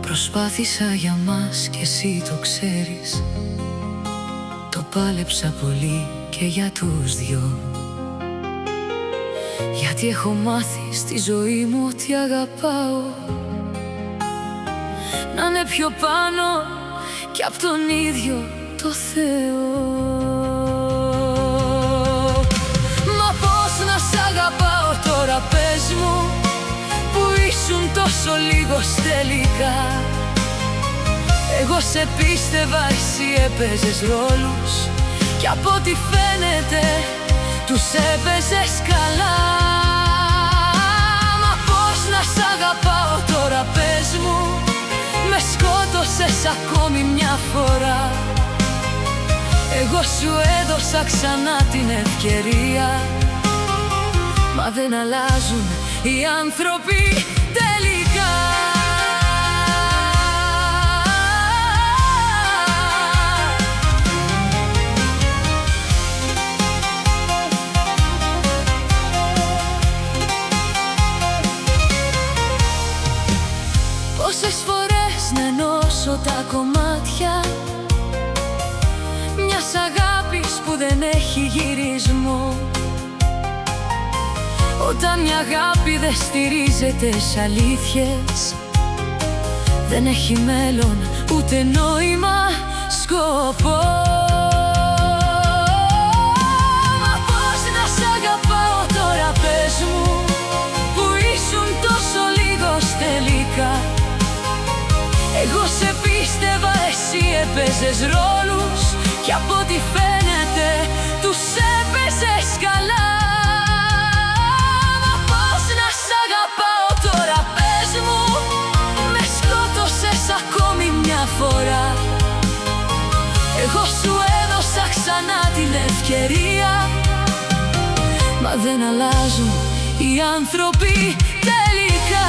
Προσπάθησα για μας και εσύ το ξέρεις. Το πάλεψα πολύ και για τους δυο. Γιατί έχω μάθει στη ζωή μου ότι αγαπάω να είναι πιο πάνω κι απ' τον ίδιο το Θεό. Μα πώς να σ' αγαπάω τώρα, πες μου, που ήσουν τόσο λίγος τελικά. Εγώ σε πίστευα, εσύ έπαιζες ρόλους κι από ό,τι φαίνεται τους έπαιζες καλά. Μα πώς να σ' αγαπάω τώρα, πες μου, με σκότωσες ακόμη μια φορά. Εγώ σου έδωσα ξανά την ευκαιρία, μα δεν αλλάζουν οι άνθρωποι τελικά. Πόσες φορές να ενώσω τα κομμάτια μιας αγάπης που δεν έχει γυρισμό. Όταν μια αγάπη δεν στηρίζεται σ' αλήθειες, δεν έχει μέλλον ούτε νόημα, σκοπό. Μα πώς να σ' αγαπάω τώρα, πες μου, που ήσουν τόσο λίγος τελικά. Εγώ σε πίστευα, εσύ έπαιζες ρόλους κι από ό,τι φαίνεται τους έπαιζες καλά. Μα πώς να σ' αγαπάω τώρα, πες μου, με σκότωσες ακόμη μια φορά. Εγώ σου έδωσα ξανά την ευκαιρία, μα δεν αλλάζουν οι άνθρωποι τελικά.